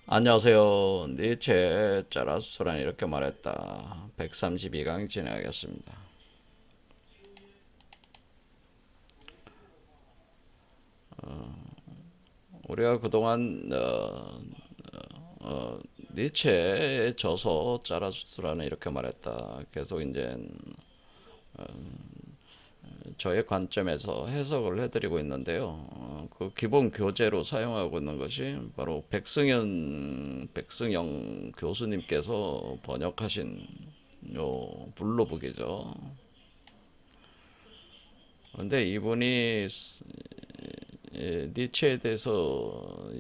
안녕하세요. 니체 자라수스란 이렇게 말했다. 132강 진행하겠습니다. 우리가 그동안 니체의 저서 자라수스란은 이렇게 말했다. 계속 이제 저의 관점에서 해석을 해드리고 있는데요. 그 기본 교재로 사용하고 있는 것이 바로 백승영 교수님께서 번역하신 요 블로북이죠. 근데 이분이 니체에 대해서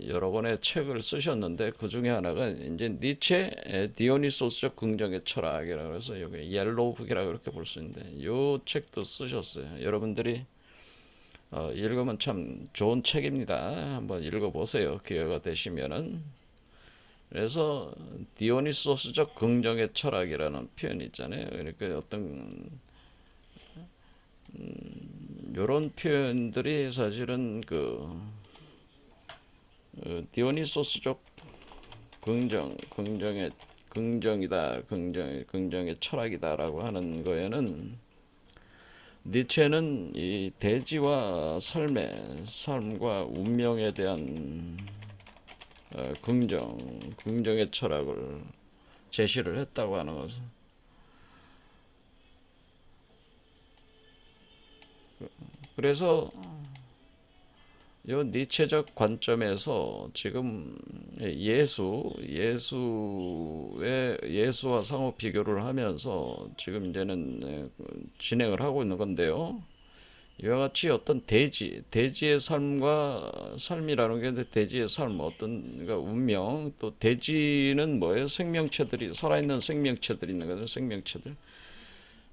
여러 권의 책을 쓰셨는데 그 중에 하나가 이제 니체 디오니소스적 긍정의 철학이라고 해서 여기 옐로우북이라고 이렇게 볼 수 있는데 이 책도 쓰셨어요. 여러분들이 읽으면 참 좋은 책입니다. 한번 읽어보세요. 기회가 되시면은. 그래서 디오니소스적 긍정의 철학이라는 표현이 있잖아요. 그러니까 어떤 이런 표현들이 사실은 디오니소스적 긍정이다, 긍정의 철학이다라고 하는 거에는 니체는 이 대지와 삶과 운명에 대한 긍정의 철학을 제시를 했다고 하는 것은 그래서 요 니체적 관점에서 지금 예수와 상호 비교를 하면서 지금 이제는 진행을 하고 있는 건데요. 이와 같이 어떤 대지의 삶이라는 게 대지의 삶, 그러니까 운명, 또 대지는 뭐예요? 살아있는 생명체들이 있는 거죠. 생명체들.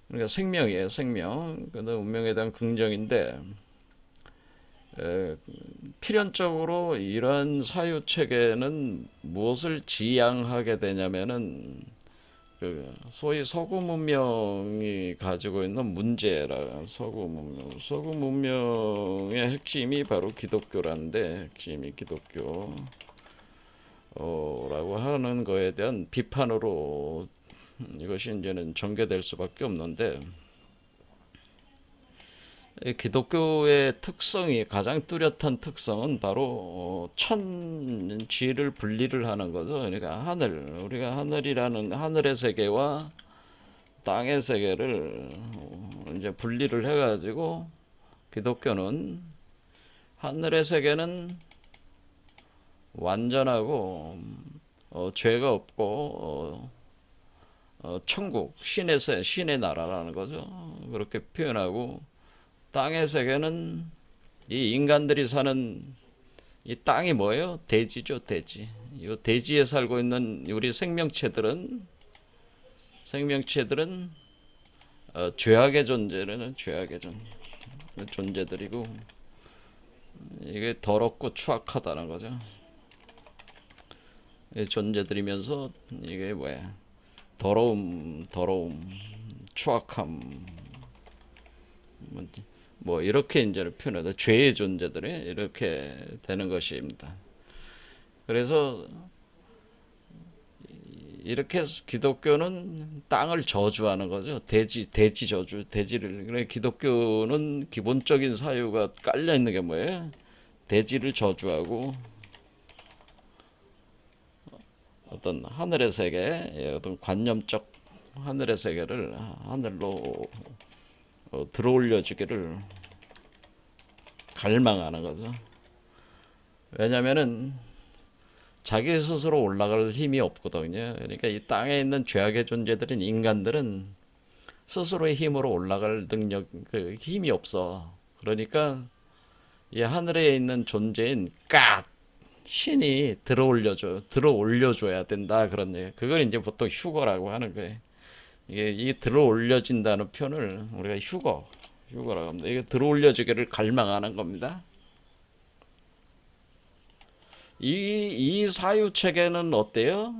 그러니까 생명이에요, 생명. 그 운명에 대한 긍정인데, 필연적으로 이러한 사유 체계는 무엇을 지향하게 되냐면은 소위 서구 문명이 가지고 있는 문제라 서구 문명의 핵심이 바로 기독교라는데 핵심이 기독교라고 하는 거에 대한 비판으로 이것이 이제는 전개될 수밖에 없는데 기독교의 특성이 가장 뚜렷한 특성은 바로 천지를 분리를 하는 거죠. 그러니까 우리가 하늘이라는 하늘의 세계와 땅의 세계를 이제 분리를 해가지고 기독교는 하늘의 세계는 완전하고 죄가 없고 천국 신의 나라라는 거죠. 그렇게 표현하고 땅의 세계는 이 인간들이 사는 이 땅이 뭐예요? 대지죠, 대지. 이 대지에 살고 있는 우리 생명체들은 죄악의 존재들이고 이게 더럽고 추악하다는 거죠. 존재들이면서 이게 뭐야? 더러움, 추악함, 뭐 이렇게 이제 표현해서 죄의 존재들이 이렇게 되는 것입니다. 그래서 이렇게 해서 기독교는 땅을 저주하는 거죠. 대지 저주, 대지를. 그래 기독교는 기본적인 사유가 깔려 있는 게 뭐예요? 대지를 저주하고 어떤 하늘의 세계, 어떤 관념적 하늘의 세계를 하늘로 들어올려주기를 갈망하는 거죠. 왜냐면은 자기 스스로 올라갈 힘이 없거든요. 그러니까 이 땅에 있는 죄악의 존재들인 인간들은 스스로의 힘으로 올라갈 힘이 없어. 그러니까 이 하늘에 있는 존재인 신이 들어올려줘야 된다. 그런 얘기. 그걸 이제 보통 휴거라고 하는 거예요. 이게 이 들어올려진다는 표현을 우리가 휴거라고 합니다. 이게 들어올려지기를 갈망하는 겁니다. 이 사유 체계는 어때요?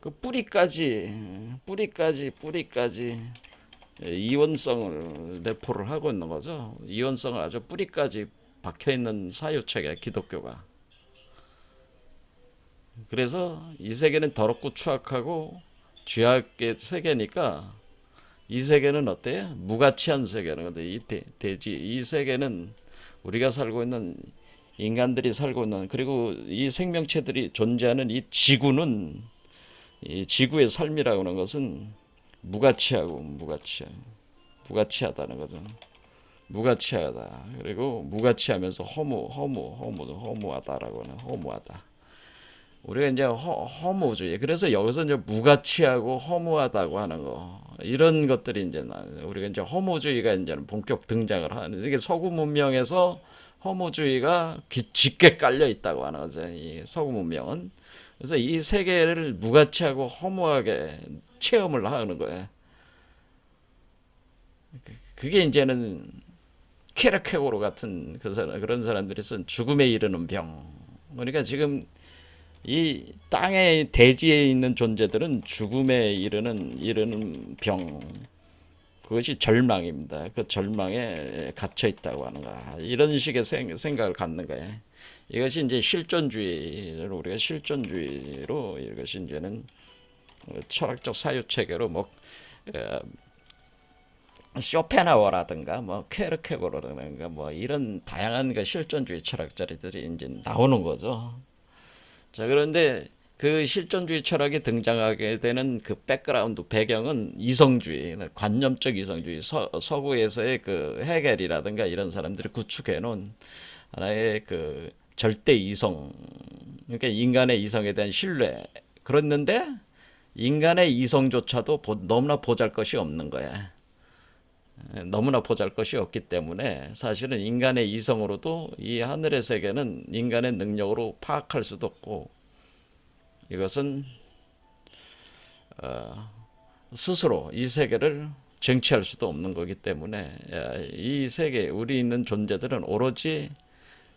그 뿌리까지 이원성을 내포를 하고 있는 거죠. 이원성을 아주 뿌리까지 박혀 있는 사유 체계 기독교가. 그래서 이 세계는 더럽고 추악하고 죄악의 세계니까 이 세계는 어때요? 무가치한 세계는 근데 이 대지 이 세계는 우리가 살고 있는 인간들이 살고 있는 그리고 이 생명체들이 존재하는 이 지구는 이 지구의 삶이라고 하는 것은 무가치하다는 거죠. 무가치하다. 그리고 무가치하면서 허무하다라고 하는 허무하다. 우리가 이제 허무주의. 그래서 여기서 이제 무가치하고 허무하다고 하는 거 이런 것들이 이제 우리가 이제 허무주의가 이제는 본격 등장을 하는 이게 서구 문명에서 허무주의가 짙게 깔려 있다고 하는 거죠. 이 서구 문명은 그래서 이 세계를 무가치하고 허무하게 체험을 하는 거예요. 그게 이제는 케르케고르 같은 그런 사람들이 쓴 죽음에 이르는 병. 그러니까 지금 이 땅의 대지에 있는 존재들은 죽음에 이르는 병. 그것이 절망입니다. 그 절망에 갇혀 있다고 하는 거. 이런 식의 생각을 갖는 거예요. 이것이 이제 실존주의를 우리가 실존주의로 이것이 이제는 철학적 사유 체계로 뭐 쇼펜하워라든가 뭐 케르케고르라든가 뭐 이런 다양한 그 실존주의 철학자들이 이제 나오는 거죠. 자, 그런데 그 실존주의 철학이 등장하게 되는 그 백그라운드 배경은 이성주의, 관념적 이성주의, 서구에서의 그 헤겔이라든가 이런 사람들이 구축해 놓은 하나의 그 절대 이성, 그러니까 인간의 이성에 대한 신뢰. 그랬는데 인간의 이성조차도 너무나 보잘것이 없는 거야. 너무나 보잘것이 없기 때문에 사실은 인간의 이성으로도 이 하늘의 세계는 인간의 능력으로 파악할 수도 없고 이것은 스스로 이 세계를 쟁취할 수도 없는 거기 때문에 이 세계 우리 있는 존재들은 오로지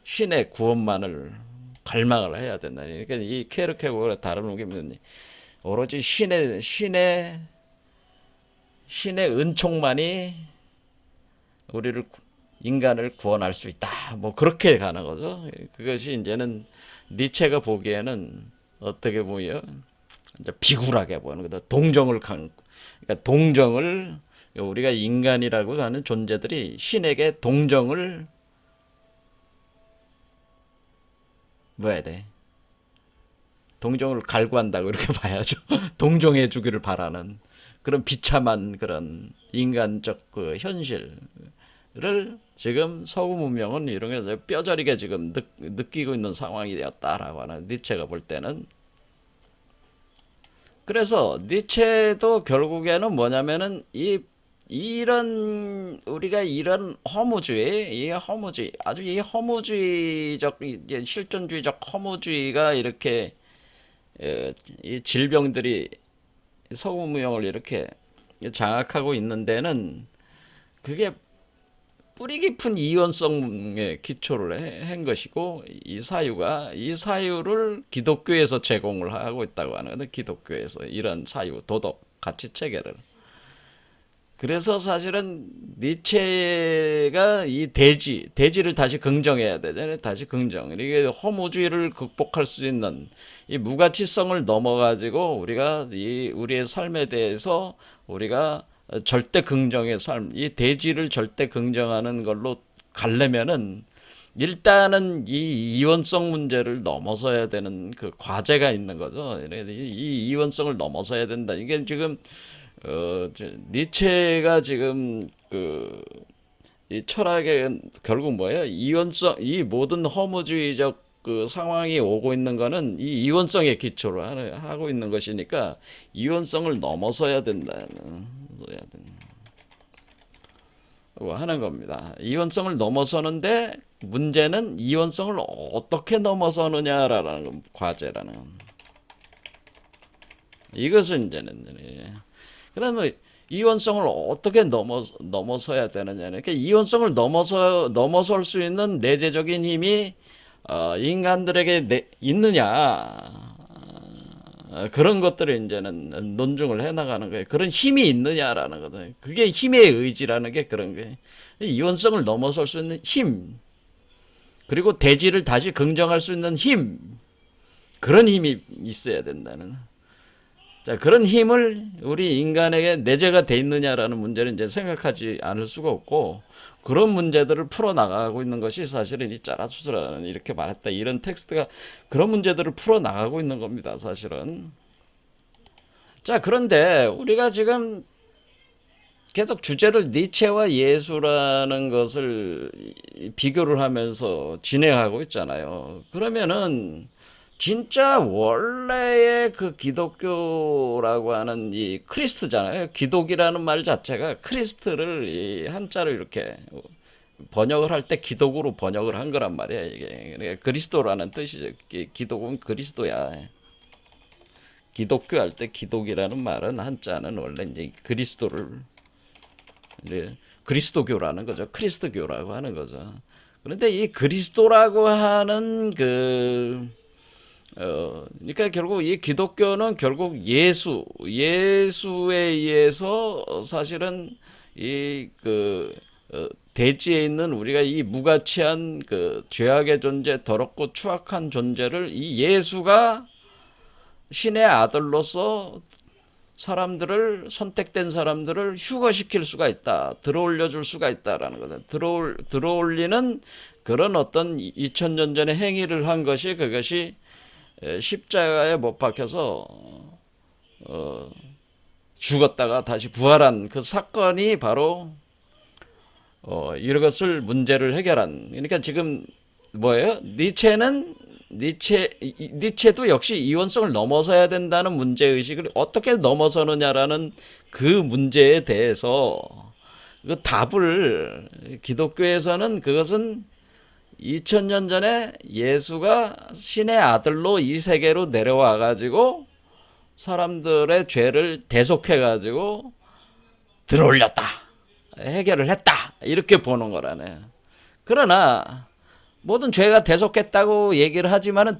신의 구원만을 갈망을 해야 된다. 그러니까 이 케르케고르가 다루는 게 오로지 신의 은총만이 우리를 인간을 구원할 수 있다. 뭐 그렇게 가는 거죠. 그것이 이제는 니체가 보기에는 어떻게 보여? 이제 비굴하게 보는 거다. 그러니까 동정을 우리가 인간이라고 하는 존재들이 신에게 동정을 뭐 해야 돼? 동정을 갈구한다고 이렇게 봐야죠. 동정해 주기를 바라는 그런 비참한 그런 인간적 그 현실을 지금 서구 문명은 이런 게 뼈저리게 지금 느끼고 있는 상황이 되었다라고 하는 니체가 볼 때는. 그래서 니체도 결국에는 뭐냐면은 이런 우리가 이런 아주 이 허무주의적 이제 실존주의적 허무주의가 이렇게 이 질병들이 서구 문명을 이렇게 장악하고 있는 데는 그게 뿌리 깊은 이원성에 기초를 한 것이고 이 사유를 기독교에서 제공을 하고 있다고 하는 거는 기독교에서 이런 사유, 도덕, 가치 체계를. 그래서 사실은 니체가 이 대지를 다시 긍정해야 되잖아요. 다시 긍정. 이게 허무주의를 극복할 수 있는 이 무가치성을 넘어가지고 우리가 우리의 삶에 대해서 우리가 절대 긍정의 삶, 이 대지를 절대 긍정하는 걸로 가려면은 일단은 이 이원성 문제를 넘어서야 되는 그 과제가 있는 거죠. 이 이원성을 넘어서야 된다. 이게 지금 니체가 지금 이 철학의 결국 뭐예요? 이원성, 이 모든 허무주의적 그 상황이 오고 있는 거는 이 이원성에 기초로 하고 있는 것이니까 이원성을 넘어서야 된다는 하는 겁니다. 이원성을 넘어서는데 문제는 이원성을 어떻게 넘어서느냐라는 과제라는 이것은 이제는 그러면 이원성을 어떻게 넘어서야 되느냐. 그러니까 이원성을 넘어설 수 있는 내재적인 힘이 인간들에게 있느냐. 그런 것들을 이제는 논증을 해나가는 거예요. 그런 힘이 있느냐라는 거죠. 그게 힘의 의지라는 게 그런 거예요. 이원성을 넘어설 수 있는 힘. 그리고 대지를 다시 긍정할 수 있는 힘. 그런 힘이 있어야 된다는. 자, 그런 힘을 우리 인간에게 내재가 돼 있느냐라는 문제는 이제 생각하지 않을 수가 없고, 그런 문제들을 풀어나가고 있는 것이 사실은 이 짜라수스라는 이렇게 말했다. 이런 텍스트가 그런 문제들을 풀어나가고 있는 겁니다, 사실은. 자, 그런데 우리가 지금 계속 주제를 니체와 예수라는 것을 비교를 하면서 진행하고 있잖아요. 그러면은 진짜 원래의 그 기독교라고 하는 이 크리스트잖아요. 기독이라는 말 자체가 크리스트를 이 한자로 이렇게 번역을 할 때 기독으로 번역을 한 거란 말이에요. 이게 그러니까 그리스도라는 뜻이죠. 기독은 그리스도야. 기독교 할 때 기독이라는 말은 한자는 원래 이제 그리스도를 이제 그리스도교라는 거죠. 크리스도교라고 하는 거죠. 그런데 이 그리스도라고 하는 그러니까 결국 이 기독교는 결국 예수에 의해서 사실은 대지에 있는 우리가 이 무가치한 그 죄악의 존재, 더럽고 추악한 존재를 이 예수가 신의 아들로서 사람들을 선택된 사람들을 휴거시킬 수가 있다. 들어올려 줄 수가 있다라는 거죠. 들어올리는 그런 어떤 2000년 전에 행위를 한 것이 그것이 십자가에 못 박혀서 죽었다가 다시 부활한 그 사건이 바로 이것을 문제를 해결한. 그러니까 지금 뭐예요? 니체도 역시 이원성을 넘어서야 된다는 문제의식을 어떻게 넘어서느냐라는 그 문제에 대해서 그 답을 기독교에서는 그것은 2000년 전에 예수가 신의 아들로 이 세계로 내려와 가지고 사람들의 죄를 대속해 가지고 들어올렸다. 해결을 했다. 이렇게 보는 거라네. 그러나 모든 죄가 대속했다고 얘기를 하지만은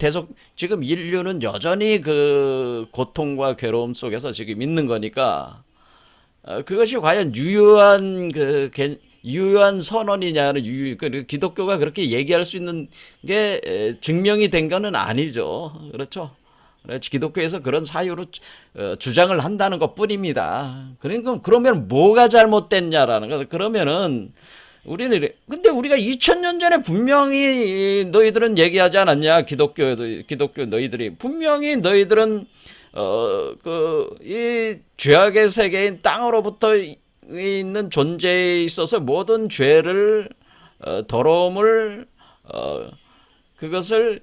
지금 인류는 여전히 그 고통과 괴로움 속에서 지금 있는 거니까 그것이 과연 유효한 선언이냐는 기독교가 그렇게 얘기할 수 있는 게 증명이 된 거는 아니죠. 그렇죠? 기독교에서 그런 사유로 주장을 한다는 것 뿐입니다. 그러니까 그러면 뭐가 잘못됐냐라는 거. 그러면은 근데 우리가 2000년 전에 분명히 너희들은 얘기하지 않았냐? 기독교 너희들이 분명히 너희들은 이 죄악의 세계인 땅으로부터 있는 존재에 있어서 모든 죄를 더러움을 그것을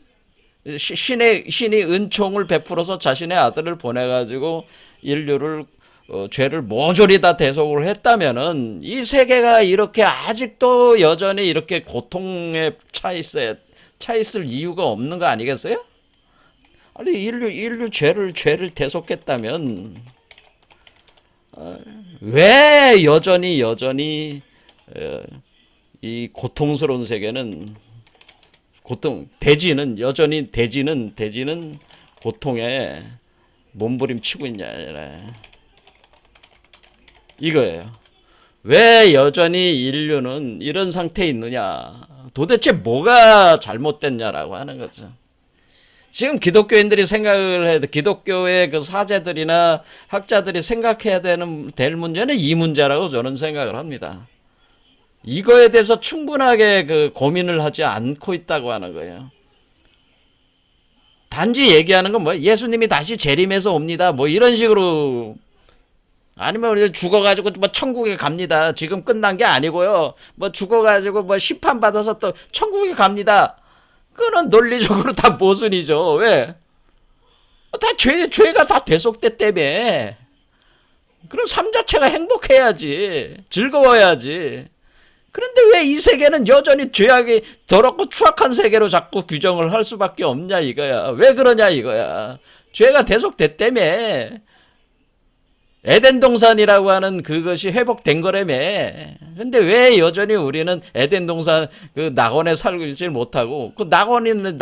신이 은총을 베풀어서 자신의 아들을 보내가지고 인류를 죄를 모조리 다 대속을 했다면은 이 세계가 이렇게 아직도 여전히 이렇게 고통에 차 있을 이유가 없는 거 아니겠어요? 아니 인류 죄를 대속했다면 왜 여전히 이 고통스러운 세계는 대지는 고통에 몸부림치고 있냐 이거예요. 왜 여전히 인류는 이런 상태에 있느냐? 도대체 뭐가 잘못됐냐라고 하는 거죠. 지금 기독교인들이 생각을 해야 돼. 기독교의 그 사제들이나 학자들이 생각해야 될 문제는 이 문제라고 저는 생각을 합니다. 이거에 대해서 충분하게 그 고민을 하지 않고 있다고 하는 거예요. 단지 얘기하는 건 뭐 예수님이 다시 재림해서 옵니다. 뭐 이런 식으로 아니면 우리 죽어가지고 뭐 천국에 갑니다. 지금 끝난 게 아니고요. 뭐 죽어가지고 뭐 심판 받아서 또 천국에 갑니다. 그거는 논리적으로 다 모순이죠. 왜? 죄가 다 대속됐다며. 그럼 삶 자체가 행복해야지. 즐거워야지. 그런데 왜 이 세계는 여전히 죄악이 더럽고 추악한 세계로 자꾸 규정을 할 수밖에 없냐 이거야. 왜 그러냐 이거야. 죄가 대속됐다며. 에덴 동산이라고 하는 그것이 회복된 거라며. 근데 왜 여전히 우리는 에덴 동산 그 낙원에 살질 못하고 그 낙원이는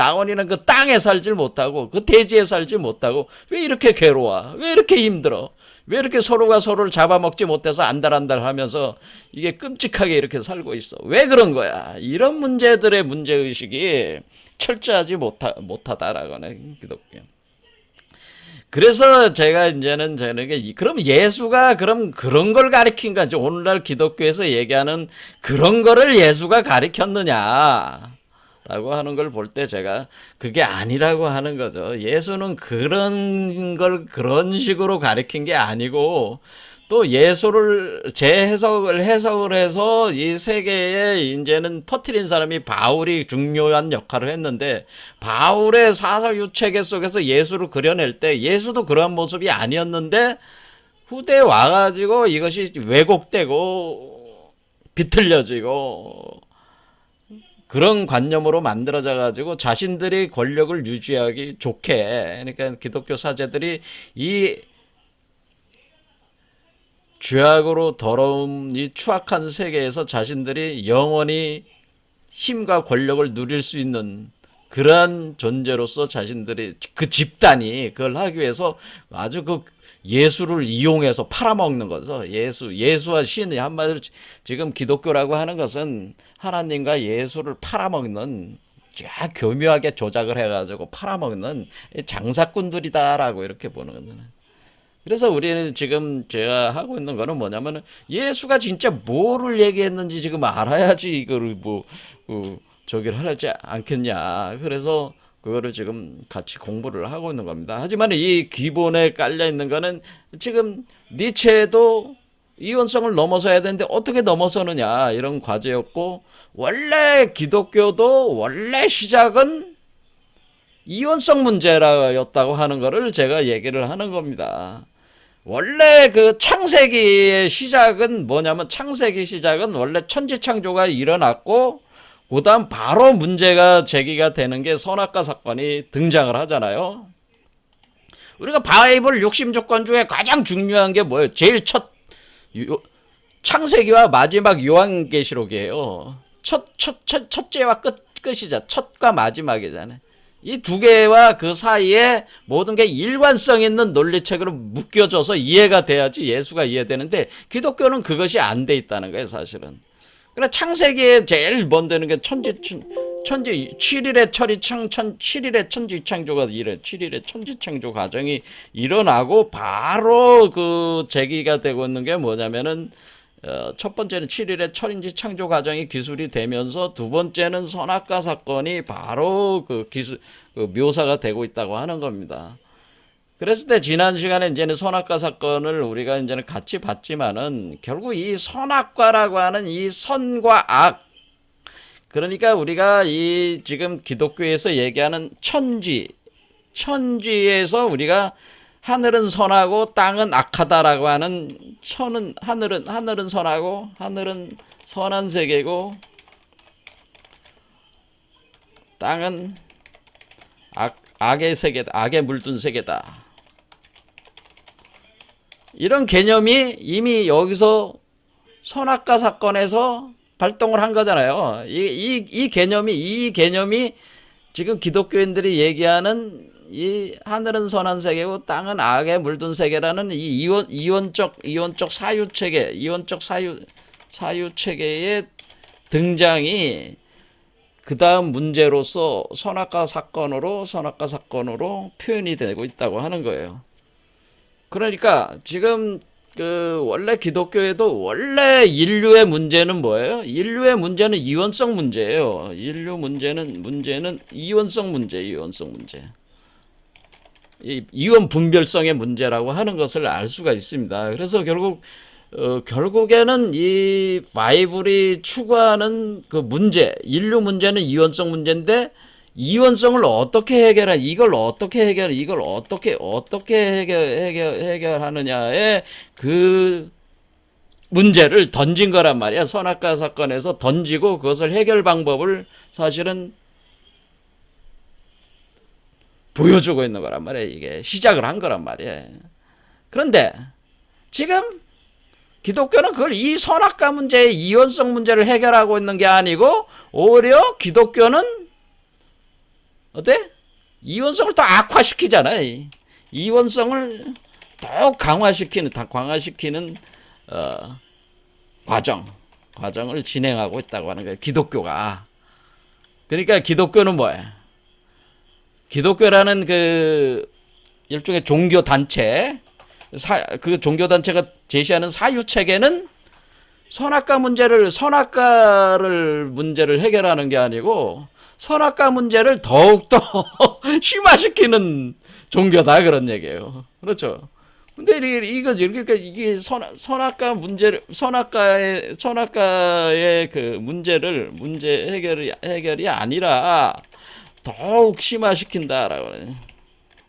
그 땅에 살질 못하고 그 대지에 살지 못하고 왜 이렇게 괴로워? 왜 이렇게 힘들어? 왜 이렇게 서로가 서로를 잡아먹지 못해서 안달안달 하면서 이게 끔찍하게 이렇게 살고 있어? 왜 그런 거야? 이런 문제들의 문제의식이 철저하지 못하다라고 하는 기독교. 그래서 제가 이제는 그럼 예수가 그럼 그런 걸 가리킨가? 오늘날 기독교에서 얘기하는 그런 거를 예수가 가리켰느냐? 라고 하는 걸 볼 때 제가 그게 아니라고 하는 거죠. 예수는 그런 걸 그런 식으로 가리킨 게 아니고 또 예수를 재해석을 해서 이 세계에 이제는 퍼뜨린 사람이 바울이 중요한 역할을 했는데 바울의 사사유체계 속에서 예수를 그려낼 때 예수도 그런 모습이 아니었는데 후대에 와가지고 이것이 왜곡되고 비틀려지고 그런 관념으로 만들어져 가지고 자신들이 권력을 유지하기 좋게 그러니까 기독교 사제들이 이 죄악으로 더러운 이 추악한 세계에서 자신들이 영원히 힘과 권력을 누릴 수 있는 그러한 존재로서 자신들이 그 집단이 그걸 하기 위해서 아주 그 예수를 이용해서 팔아먹는 거죠. 예수와 신이 한마디로 지금 기독교라고 하는 것은 하나님과 예수를 팔아먹는 교묘하게 조작을 해가지고 팔아먹는 장사꾼들이다라고 이렇게 보는 거예요. 그래서 우리는 지금 제가 하고 있는 거는 뭐냐면은 예수가 진짜 뭐를 얘기했는지 지금 알아야지 이거를 저기를 하지 않겠냐. 그래서 그거를 지금 같이 공부를 하고 있는 겁니다. 하지만 이 기본에 깔려 있는 거는 지금 니체도 이원성을 넘어서야 되는데 어떻게 넘어서느냐 이런 과제였고 원래 기독교도 원래 시작은 이원성 문제였다고 하는 거를 제가 얘기를 하는 겁니다. 원래 그 창세기의 시작은 뭐냐면 창세기 시작은 원래 천지창조가 일어났고 그 다음 바로 문제가 제기가 되는 게 선악과 사건이 등장을 하잖아요. 우리가 바이블 60조건 중에 가장 중요한 게 뭐예요? 제일 창세기와 마지막 요한계시록이에요. 첫째와 끝이자 첫과 마지막이잖아요. 이 두 개와 그 사이에 모든 게 일관성 있는 논리책으로 묶여져서 이해가 돼야지 예수가 이해되는데 기독교는 그것이 안 돼 있다는 거예요, 사실은. 그래 창세기에 제일 먼저는 게 7일의 천지창조가 7일의 천지창조 과정이 일어나고 바로 그 제기가 되고 있는 게 뭐냐면은 첫 번째는 7일의 천지창조 과정이 기술이 되면서 두 번째는 선악과 사건이 바로 그 묘사가 되고 있다고 하는 겁니다. 그랬을 때 지난 시간에 이제는 선악과 사건을 우리가 이제는 같이 봤지만은 결국 이 선악과라고 하는 이 선과 악 그러니까 우리가 이 지금 기독교에서 얘기하는 천지에서 우리가 하늘은 선하고 땅은 악하다라고 하는 하늘은 선하고 하늘은 선한 세계고 땅은 악의 세계다. 악에 물든 세계다. 이런 개념이 이미 여기서 선악과 사건에서 발동을 한 거잖아요. 이 개념이 지금 기독교인들이 얘기하는 이 하늘은 선한 세계고 땅은 악에 물든 세계라는 이 이원적 사유체계, 사유체계의 등장이 그 다음 문제로서 선악과 사건으로 표현이 되고 있다고 하는 거예요. 그러니까 지금 그 원래 기독교에도 원래 인류의 문제는 뭐예요? 인류의 문제는 이원성 문제예요. 인류 문제는 이원성 문제. 이원 분별성의 문제라고 하는 것을 알 수가 있습니다. 그래서 결국에는 이 바이블이 추구하는 그 문제, 인류 문제는 이원성 문제인데 이원성을 어떻게 이걸 어떻게 해결하느냐의 그 문제를 던진 거란 말이야. 선악과 사건에서 던지고 그것을 해결 방법을 사실은 보여주고 있는 거란 말이야. 이게 시작을 한 거란 말이야. 그런데 지금 기독교는 그걸 이 선악과 문제의 이원성 문제를 해결하고 있는 게 아니고 오히려 기독교는 어때? 이원성을 더 악화시키잖아요. 이원성을 더욱 강화시키는 과정을 진행하고 있다고 하는 거예요. 기독교가. 그러니까 기독교는 뭐예요? 기독교라는 그 일종의 종교 단체, 그 종교 단체가 제시하는 사유 체계는 선악과를 문제를 해결하는 게 아니고 선악과 문제를 더욱더 심화시키는 종교다 그런 얘기예요. 그렇죠? 근데 이거지. 그러니까 이게 선악과의 그 문제 해결이 아니라 더욱 심화시킨다라고 그래요.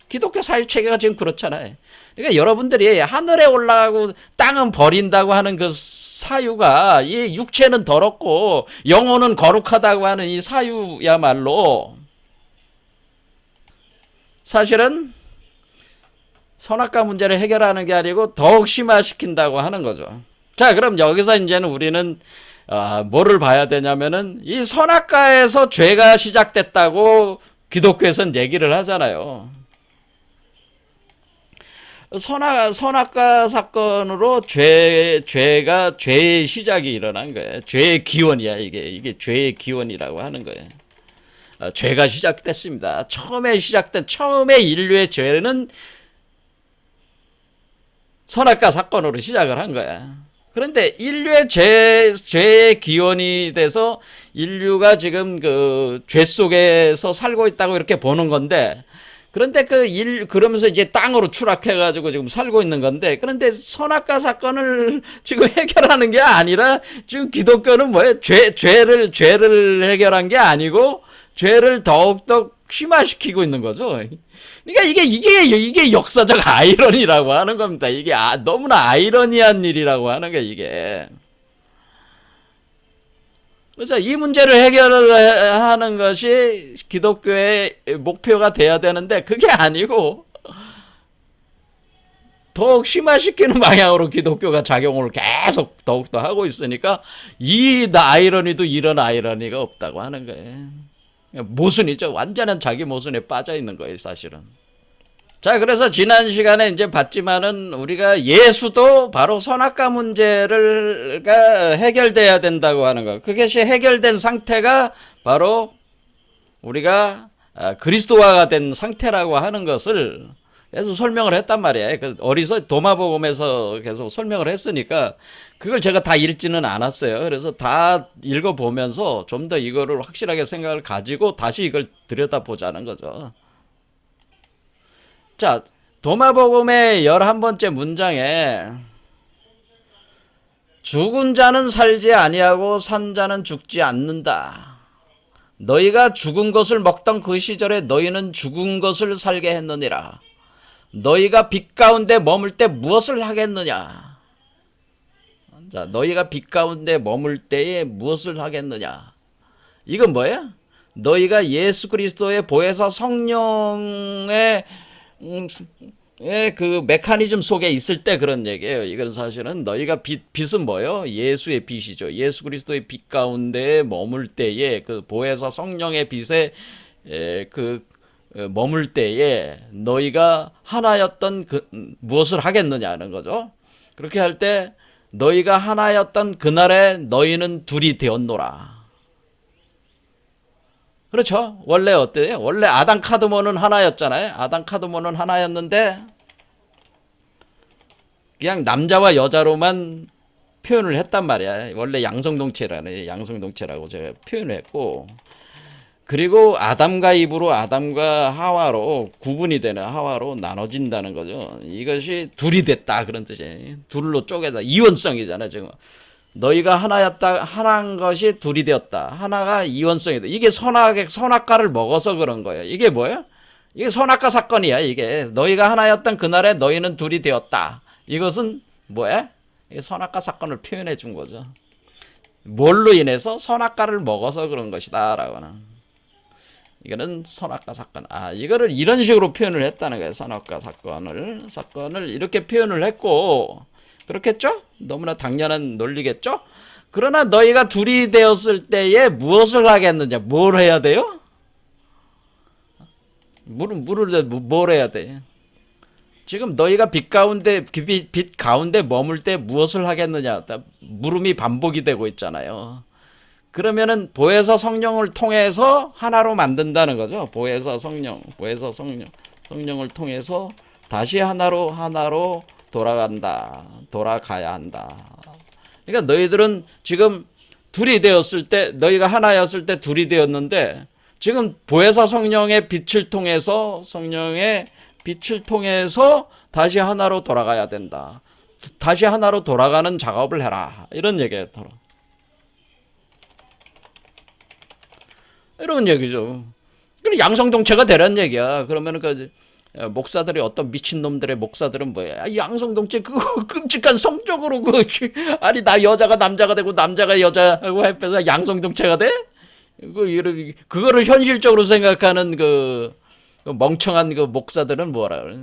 기독교 사유 체계가 지금 그렇잖아요. 그러니까 여러분들이 하늘에 올라가고 땅은 버린다고 하는 그 사유가 이 육체는 더럽고 영혼은 거룩하다고 하는 이 사유야말로 사실은 선악과 문제를 해결하는 게 아니고 더욱 심화시킨다고 하는 거죠. 자, 그럼 여기서 이제는 우리는 뭐를 봐야 되냐면은 이 선악과에서 죄가 시작됐다고 기독교에서는 얘기를 하잖아요. 선악과 사건으로 죄의 시작이 일어난 거예요. 죄의 기원이야, 이게 죄의 기원이라고 하는 거예요. 죄가 시작됐습니다. 처음에 인류의 죄는 선악과 사건으로 시작을 한 거야. 그런데 인류의 죄의 기원이 돼서 인류가 지금 그 죄 속에서 살고 있다고 이렇게 보는 건데, 그런데 그러면서 이제 땅으로 추락해가지고 지금 살고 있는 건데, 그런데 선악과 사건을 지금 해결하는 게 아니라, 지금 기독교는 뭐예요? 죄를 해결한 게 아니고, 죄를 더욱더 심화시키고 있는 거죠. 그러니까 이게 역사적 아이러니라고 하는 겁니다. 이게 너무나 아이러니한 일이라고 하는 게 이게. 그래서 이 문제를 해결하는 것이 기독교의 목표가 돼야 되는데 그게 아니고 더욱 심화시키는 방향으로 기독교가 작용을 계속 더욱더 하고 있으니까 이 아이러니도 이런 아이러니가 없다고 하는 거예요. 모순이죠. 완전한 자기 모순에 빠져 있는 거예요, 사실은. 자, 그래서 지난 시간에 이제 봤지만은 우리가 예수도 바로 선악과 문제가 해결돼야 된다고 하는 거. 그것이 해결된 상태가 바로 우리가 그리스도화가 된 상태라고 하는 것을 계속 설명을 했단 말이에요. 도마복음에서 계속 설명을 했으니까 그걸 제가 다 읽지는 않았어요. 그래서 다 읽어보면서 좀 더 이거를 확실하게 생각을 가지고 다시 이걸 들여다보자는 거죠. 자, 도마복음의 11번째 문장에 죽은 자는 살지 아니하고 산 자는 죽지 않는다. 너희가 죽은 것을 먹던 그 시절에 너희는 죽은 것을 살게 했느니라. 너희가 빛 가운데 머물 때 무엇을 하겠느냐? 자, 너희가 빛 가운데 머물 때에 무엇을 하겠느냐? 이건 뭐예요? 너희가 예수 그리스도의 보혜사 성령의 그 메커니즘 속에 있을 때 그런 얘기예요. 이건 사실은 너희가 빛은 뭐예요? 예수의 빛이죠. 예수 그리스도의 빛 가운데 머물 때에 그 보혜사 성령의 빛에 머물 때에 너희가 하나였던 무엇을 하겠느냐는 거죠. 그렇게 할 때 너희가 하나였던 그날에 너희는 둘이 되었노라. 그렇죠. 원래 어때요? 원래 아담 카드몬은 하나였잖아요. 아담 카드몬은 하나였는데 그냥 남자와 여자로만 표현을 했단 말이야. 원래 양성동체라고 제가 표현을 했고, 그리고 아담과 이브로 아담과 하와로 구분이 되는 하와로 나눠진다는 거죠. 이것이 둘이 됐다 그런 뜻이에요. 둘로 쪼개다. 이원성이잖아요. 지금 너희가 하나인 것이 둘이 되었다. 하나가 이원성이다. 이게 선악과를 먹어서 그런 거예요. 이게 뭐예요? 이게 선악과 사건이야. 이게 너희가 하나였던 그날에 너희는 둘이 되었다. 이것은 뭐야? 이게 선악과 사건을 표현해 준 거죠. 뭘로 인해서? 선악과를 먹어서 그런 것이다 라고는. 이거는 선악과 사건. 이거를 이런 식으로 표현을 했다는 거예요. 선악과 사건을 이렇게 표현을 했고, 그렇겠죠? 너무나 당연한 논리겠죠? 그러나 너희가 둘이 되었을 때에 무엇을 하겠느냐? 뭘 해야 돼요? 뭘 해야 돼? 지금 너희가 빛 가운데 머물 때 무엇을 하겠느냐? 물음이 반복이 되고 있잖아요. 그러면은 보혜사 성령을 통해서 하나로 만든다는 거죠. 보혜사 성령, 성령을 통해서 다시 하나로 돌아가야 한다. 그러니까 너희들은 지금 둘이 되었을 때, 너희가 하나였을 때 둘이 되었는데, 지금 보혜사 성령의 빛을 통해서 다시 하나로 돌아가야 된다. 다시 하나로 돌아가는 작업을 해라. 이런 얘기예요. 이런 얘기죠. 그럼 양성동체가 되라는 얘기야. 그러면은 목사들이 어떤 미친놈들의 목사들은 뭐야? 양성동체 그거 끔찍한 성적으로 아니 나 여자가 남자가 되고 남자가 여자하고 해서 양성동체가 돼? 그거를 현실적으로 생각하는 그 멍청한 그 목사들은 뭐라 그래?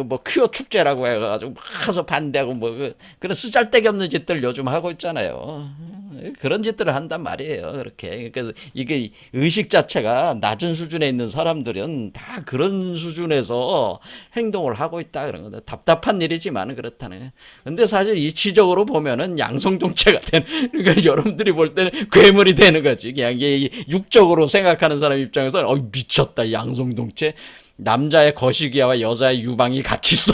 뭐 퀴어 축제라고 해가지고 막 가서 반대하고 그런 쓰잘데기 없는 짓들 요즘 하고 있잖아요. 그런 짓들을 한단 말이에요. 그렇게. 그래서 이게 의식 자체가 낮은 수준에 있는 사람들은 다 그런 수준에서 행동을 하고 있다 그런 거다. 답답한 일이지만 그렇다네. 근데 사실 이치적으로 보면은 양성동체가 그러니까 여러분들이 볼 때는 괴물이 되는 거지. 그냥 이게 육적으로 생각하는 사람 입장에서 미쳤다 양성동체. 남자의 거시기와 여자의 유방이 같이 있어.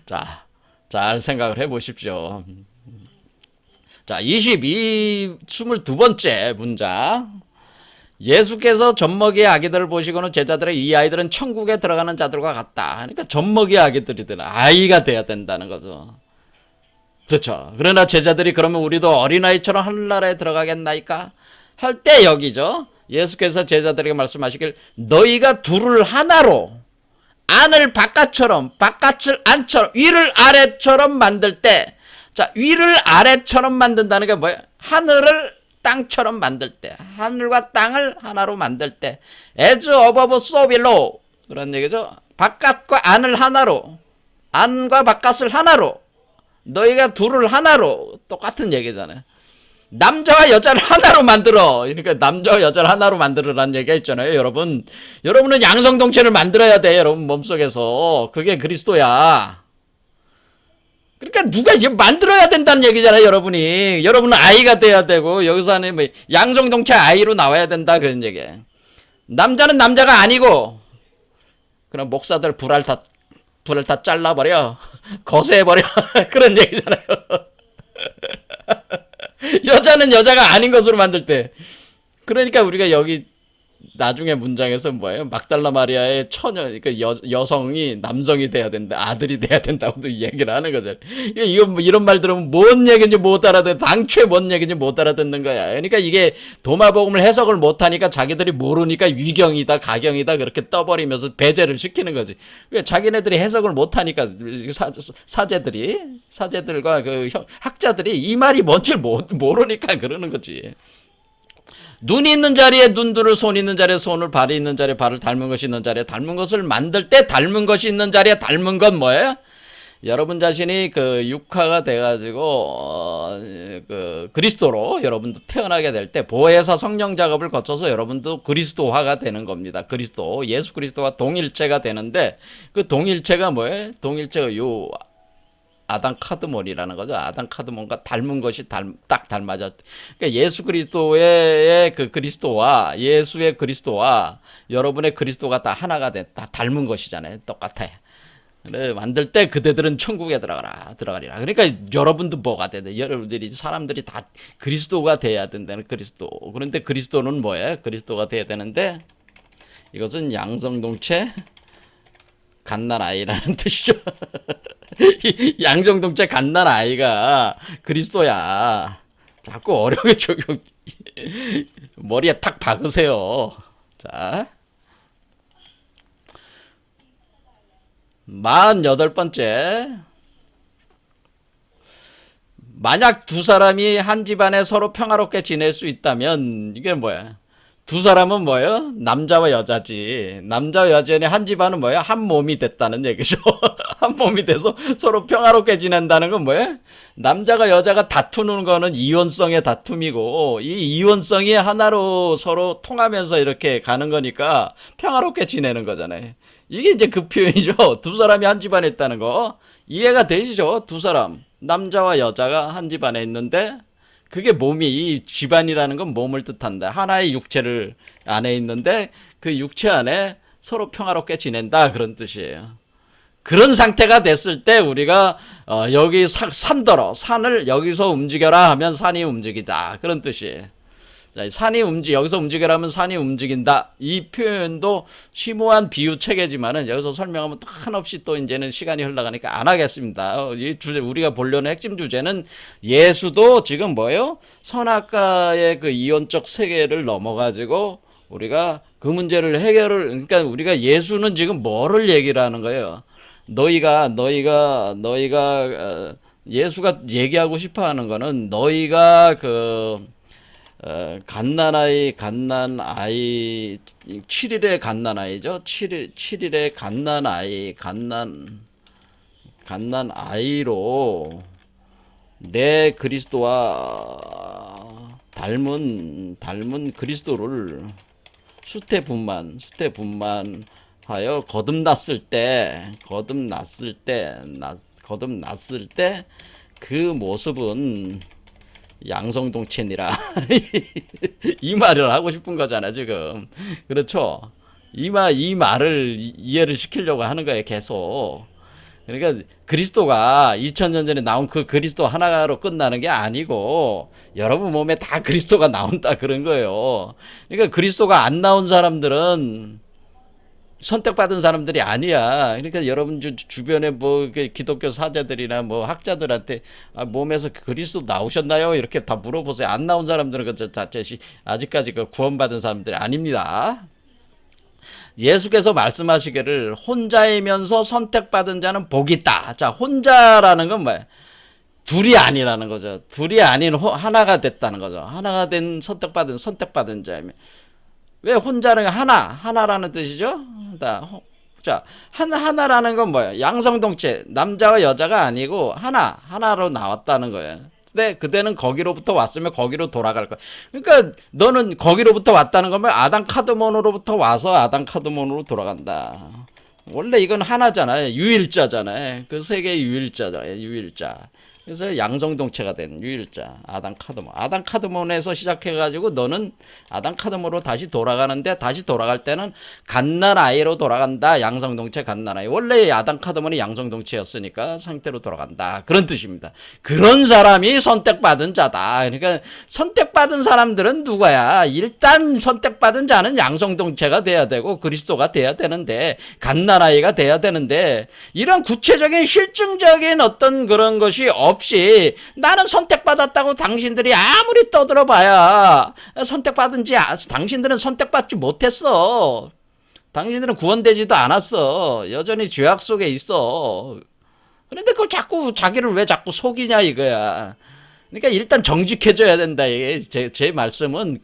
자, 잘 생각을 해보십시오. 자, 22번째 문장. 예수께서 젖먹이의 아기들을 보시고는 제자들의 이 아이들은 천국에 들어가는 자들과 같다. 그러니까 젖먹이의 아기들이든 아이가 돼야 된다는 거죠. 그렇죠. 그러나 제자들이 그러면 우리도 어린아이처럼 하늘나라에 들어가겠나이까? 할 때 여기죠. 예수께서 제자들에게 말씀하시길 너희가 둘을 하나로 안을 바깥처럼 바깥을 안처럼 위를 아래처럼 만들 때 자 위를 아래처럼 만든다는 게 뭐예요? 하늘을 땅처럼 만들 때 하늘과 땅을 하나로 만들 때 as above so below 그런 얘기죠. 바깥과 안을 하나로 안과 바깥을 하나로 너희가 둘을 하나로 똑같은 얘기잖아요. 남자와 여자를 하나로 만들어. 그러니까 남자와 여자를 하나로 만들으라는 얘기가 있잖아요. 여러분은 양성동체를 만들어야 돼. 여러분 몸속에서. 그게 그리스도야. 그러니까 누가 만들어야 된다는 얘기잖아요. 여러분은 아이가 돼야 되고 여기서 하는 뭐 양성동체 아이로 나와야 된다 그런 얘기예요. 남자는 남자가 아니고 그럼 목사들 불알 다 잘라버려. 거세해버려. 그런 얘기잖아요. 여자는 여자가 아닌 것으로 만들 때 그러니까 우리가 여기 나중에 문장에서 뭐예요? 막달라 마리아의 처녀 그러니까 여성이 남성이 돼야 된다 아들이 돼야 된다고도 얘기를 하는 거죠. 이런 말 들으면 뭔 얘기인지 못 알아듣는 당초에 뭔 얘기인지 못 알아듣는 거야. 그러니까 이게 도마복음을 해석을 못하니까 자기들이 모르니까 위경이다 가경이다 그렇게 떠버리면서 배제를 시키는 거지. 자기네들이 해석을 못하니까 사제들과 그 학자들이 이 말이 뭔지 모르니까 그러는 거지. 눈이 있는 자리에 눈두를, 손이 있는 자리에 손을, 발이 있는 자리에 발을, 닮은 것이 있는 자리에 닮은 것을 만들 때 닮은 것이 있는 자리에 닮은 건 뭐예요? 여러분 자신이 그 육화가 돼가지고 그 그리스도로 여러분도 태어나게 될 때 보혜사 성령 작업을 거쳐서 여러분도 그리스도화가 되는 겁니다. 그리스도 예수 그리스도와 동일체가 되는데 그 동일체가 뭐예요? 동일체가 요 아담 카드몬이라는 거죠. 아담 카드몬과 닮은 것이 딱 닮아졌. 그러니까 예수 그리스도의 그 그리스도와 예수의 그리스도와 여러분의 그리스도가 다 하나가 다 닮은 것이잖아요. 똑같아. 그래, 만들 때 그대들은 천국에 들어가리라. 그러니까 여러분도 뭐가 돼야 돼? 여러분들이 사람들이 다 그리스도가 돼야 된다는 그리스도. 그런데 그리스도는 뭐예요? 그리스도가 돼야 되는데 이것은 양성동체 갓난아이라는 뜻이죠. 양성동체 갓난아이가 그리스도야. 자꾸 어려게 머리에 탁 박으세요. 자, 48번째. 만약 두 사람이 한 집안에 서로 평화롭게 지낼 수 있다면 이게 뭐야? 두 사람은 뭐예요? 남자와 여자지. 남자와 여자의 한 집안은 뭐예요? 한 몸이 됐다는 얘기죠. 한 몸이 돼서 서로 평화롭게 지낸다는 건 뭐예요? 남자가 여자가 다투는 거는 이원성의 다툼이고, 이 이원성이 하나로 서로 통하면서 이렇게 가는 거니까 평화롭게 지내는 거잖아요. 이게 이제 그 표현이죠. 두 사람이 한 집안에 있다는 거. 이해가 되시죠? 두 사람. 남자와 여자가 한 집안에 있는데, 그게 몸이, 이 집안이라는 건 몸을 뜻한다. 하나의 육체를 안에 있는데 그 육체 안에 서로 평화롭게 지낸다. 그런 뜻이에요. 그런 상태가 됐을 때 우리가 여기 산더러, 산을 여기서 움직여라 하면 산이 움직이다. 그런 뜻이에요. 자, 여기서 움직여라 하면 산이 움직인다. 이 표현도 심오한 비유 체계지만은 여기서 설명하면 한없이 또 이제는 시간이 흘러가니까 안 하겠습니다. 이 주제, 우리가 보려는 핵심 주제는 예수도 지금 뭐예요? 선악과의 그 이원적 세계를 넘어가지고 우리가 그 문제를 그러니까 우리가 예수는 지금 뭐를 얘기를 하는 거예요? 너희가 예수가 얘기하고 싶어 하는 거는 너희가 갓난아이, 7일의 갓난아이죠. 7일의 갓난아이로 내 그리스도와 닮은 그리스도를 수태분만하여 거듭났을 때 그 모습은 양성동체니라. 이 말을 하고 싶은 거잖아 지금. 그렇죠? 이 말을 이해를 시키려고 하는 거예요 계속. 그러니까 그리스도가 2000년 전에 나온 그 그리스도 하나로 끝나는 게 아니고 여러분 몸에 다 그리스도가 나온다 그런 거예요. 그러니까 그리스도가 안 나온 사람들은 선택받은 사람들이 아니야. 그러니까 여러분 주변에 뭐 기독교 사제들이나 뭐 학자들한테 몸에서 그리스도 나오셨나요? 이렇게 다 물어보세요. 안 나온 사람들은 그 자체시 아직까지 그 구원받은 사람들이 아닙니다. 예수께서 말씀하시기를 혼자이면서 선택받은 자는 복이 있다. 자, 혼자라는 건 뭐야? 둘이 아니라는 거죠. 둘이 아닌 하나가 됐다는 거죠. 하나가 된 선택받은 자이면. 왜 혼자는 하나라는 뜻이죠? 자, 하나라는 건 뭐예요? 양성동체, 남자와 여자가 아니고 하나로 나왔다는 거예요. 근데 그대는 거기로부터 왔으면 거기로 돌아갈 거야. 그러니까 너는 거기로부터 왔다는 거면 아담 카드몬으로부터 와서 아담 카드몬으로 돌아간다. 원래 이건 하나잖아요. 유일자잖아요. 그 세계의 유일자잖아요. 유일자. 그래서 양성동체가 된 유일자 아담 카드몬. 아담 카드몬에서 시작해가지고 너는 아담 카드몬으로 다시 돌아가는데 다시 돌아갈 때는 갓난아이로 돌아간다. 양성동체 갓난아이. 원래 아담 카드몬이 양성동체였으니까 상태로 돌아간다. 그런 뜻입니다. 그런 사람이 선택받은 자다. 그러니까 선택받은 사람들은 누구야? 일단 선택받은 자는 양성동체가 돼야 되고 그리스도가 돼야 되는데 갓난아이가 돼야 되는데 이런 구체적인 실증적인 어떤 그런 것이 없이 나는 선택받았다고 당신들이 아무리 떠들어봐야 당신들은 선택받지 못했어. 당신들은 구원되지도 않았어. 여전히 죄악 속에 있어. 그런데 그걸 자기를 왜 자꾸 속이냐 이거야. 그러니까 일단 정직해져야 된다. 이게 제 말씀은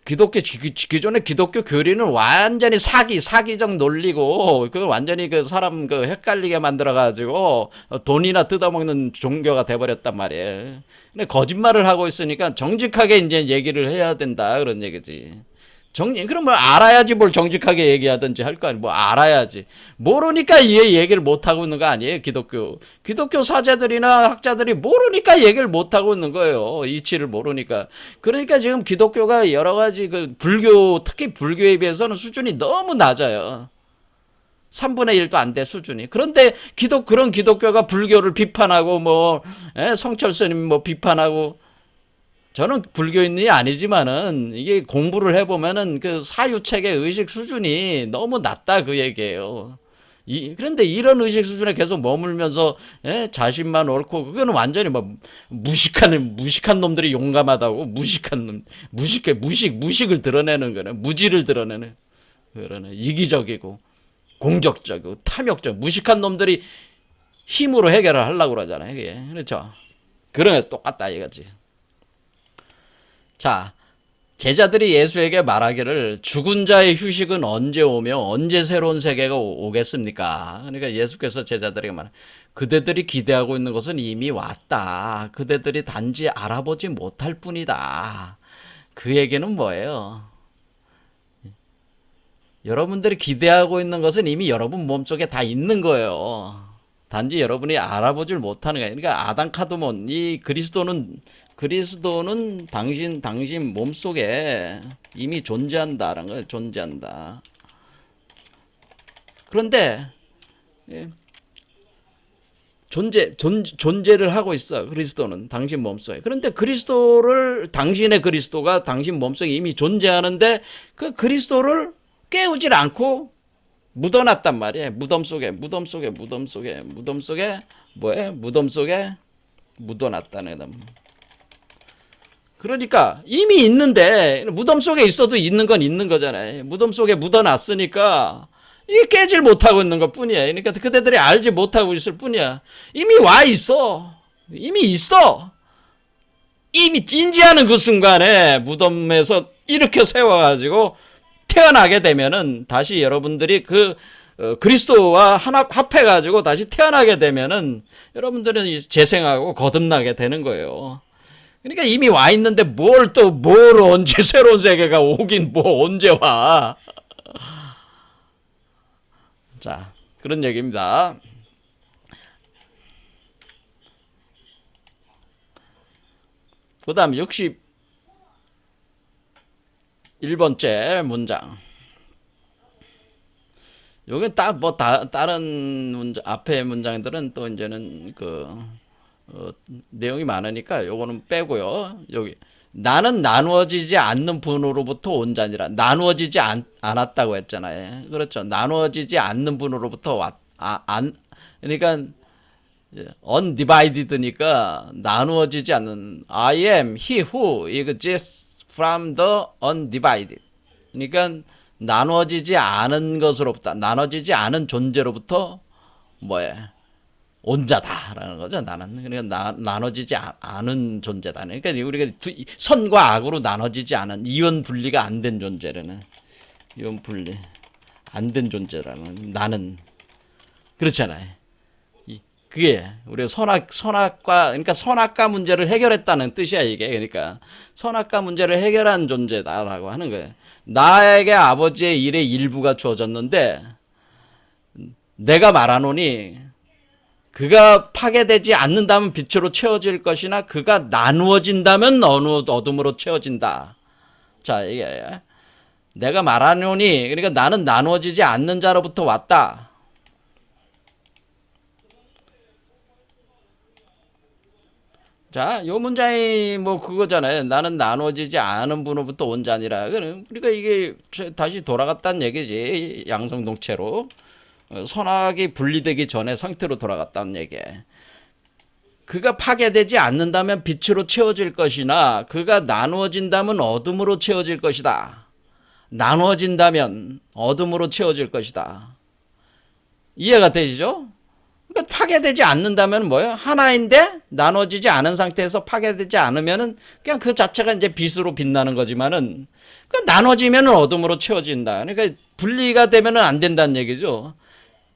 기존의 기독교 교리는 완전히 사기적 논리고, 완전히 사람 헷갈리게 만들어가지고, 돈이나 뜯어먹는 종교가 돼버렸단 말이에요. 근데 거짓말을 하고 있으니까 정직하게 이제 얘기를 해야 된다. 그런 얘기지. 그럼 뭐 알아야지 뭘 정직하게 얘기하든지 할 거 아니에요. 뭐 알아야지. 모르니까 이 얘기를 못하고 있는 거 아니에요. 기독교 사제들이나 학자들이 모르니까 얘기를 못하고 있는 거예요. 이치를 모르니까. 그러니까 지금 기독교가 여러 가지 특히 불교에 비해서는 수준이 너무 낮아요. 3분의 1도 안 돼 수준이. 그런데 그런 기독교가 불교를 비판하고 성철 스님 비판하고, 저는 불교인이 아니지만은 이게 공부를 해보면은 그 사유책의 의식 수준이 너무 낮다 그 얘기예요. 그런데 이런 의식 수준에 계속 머물면서 자신만 옳고, 그거는 완전히 무식한 놈들이 용감하다고. 무식을 드러내는 거네. 무지를 드러내는 그러네. 이기적이고 공적적이고 탐욕적 무식한 놈들이 힘으로 해결을 하려고 그러잖아요. 그게. 그렇죠. 그런 게 똑같다 이거지. 자, 제자들이 예수에게 말하기를 죽은 자의 휴식은 언제 오며 언제 새로운 세계가 오겠습니까? 그러니까 예수께서 제자들에게 말해 그대들이 기대하고 있는 것은 이미 왔다. 그대들이 단지 알아보지 못할 뿐이다. 그 얘기는 뭐예요? 여러분들이 기대하고 있는 것은 이미 여러분 몸속에 다 있는 거예요. 단지 여러분이 알아보질 못하는 거예요. 그러니까 아담 카드몬, 이 그리스도는 당신 몸속에 이미 존재한다라는 거예요. 존재한다. 그런데 존재를 하고 있어. 그리스도는 당신 몸속에. 그런데 당신의 그리스도가 당신 몸속에 이미 존재하는데 그 그리스도를 깨우질 않고 묻어놨단 말이에요. 무덤 속에 뭐예요? 무덤 속에 묻어놨다는 거다. 그러니까 이미 있는데 무덤 속에 있어도 있는 건 있는 거잖아요. 무덤 속에 묻어놨으니까 이게 깨질 못하고 있는 것 뿐이야. 그러니까 그대들이 알지 못하고 있을 뿐이야. 이미 와 있어. 이미 있어. 이미 인지하는 그 순간에 무덤에서 이렇게 세워가지고 태어나게 되면은 다시 여러분들이 그리스도와 합해가지고 다시 태어나게 되면은 여러분들은 재생하고 거듭나게 되는 거예요. 그러니까 이미 와 있는데 뭘 언제 새로운 세계가 오긴 언제 와. 자, 그런 얘기입니다. 그 다음 61번째 문장. 여기 다른 문장, 앞에 문장들은 또 이제는 내용이 많으니까 요거는 빼고요. 여기. 나는 나누어지지 않는 분으로부터 온 자니라. 나누어지지 않았다고 했잖아요. 그렇죠. 나누어지지 않는 분으로부터 그러니까 undivided니까 나누어지지 않는 I am he who exists from the undivided. 그러니까 나누어지지 않은 것으로부터, 나눠지지 않은 존재로부터 온 자다라는 거죠. 나는 그러니까 나눠지지 않은 존재다. 그러니까 우리가 선과 악으로 나눠지지 않은 이원 분리가 안 된 존재라는 이원 분리 안 된 존재라는 나는 그렇잖아요. 그게 우리가 선악과 그러니까 선악과 문제를 해결했다는 뜻이야 이게. 그러니까 선악과 문제를 해결한 존재다라고 하는 거예요. 나에게 아버지의 일의 일부가 주어졌는데 내가 말하노니 그가 파괴되지 않는다면 빛으로 채워질 것이나 그가 나누어진다면 어둠으로 채워진다. 자, 이게 내가 말하노니 그러니까 나는 나누어지지 않는 자로부터 왔다. 자, 요 문장이 그거잖아요. 나는 나누어지지 않은 분으로부터 온 자니라. 그러니까 이게 다시 돌아갔다는 얘기지. 양성동체로. 선악이 분리되기 전에 상태로 돌아갔다는 얘기예요. 그가 파괴되지 않는다면 빛으로 채워질 것이나 그가 나누어진다면 어둠으로 채워질 것이다. 나누어진다면 어둠으로 채워질 것이다. 이해가 되시죠? 그러니까 파괴되지 않는다면 뭐예요? 하나인데 나눠지지 않은 상태에서 파괴되지 않으면은 그냥 그 자체가 이제 빛으로 빛나는 거지만은 나눠지면은 어둠으로 채워진다. 그러니까 분리가 되면은 안 된다는 얘기죠.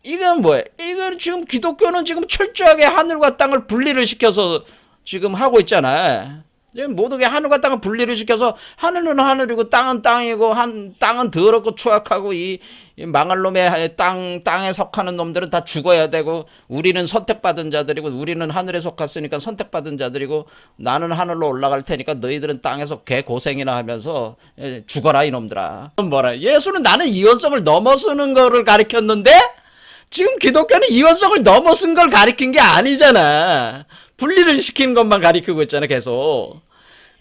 이건 뭐예요? 이건 지금 기독교는 지금 철저하게 하늘과 땅을 분리를 시켜서 지금 하고 있잖아요. 모든 게 하늘과 땅을 분리를 시켜서 하늘은 하늘이고 땅은 땅이고 땅은 더럽고 추악하고 이 망할 놈의 땅에 속하는 놈들은 다 죽어야 되고 우리는 선택받은 자들이고 우리는 하늘에 속했으니까 선택받은 자들이고 나는 하늘로 올라갈 테니까 너희들은 땅에서 개 고생이나 하면서 죽어라 이놈들아. 뭐라? 예수는 나는 이원성을 넘어서는 거를 가르쳤는데 지금 기독교는 이원성을 넘어선 걸 가르친 게 아니잖아. 분리를 시키는 것만 가르치고 있잖아 계속.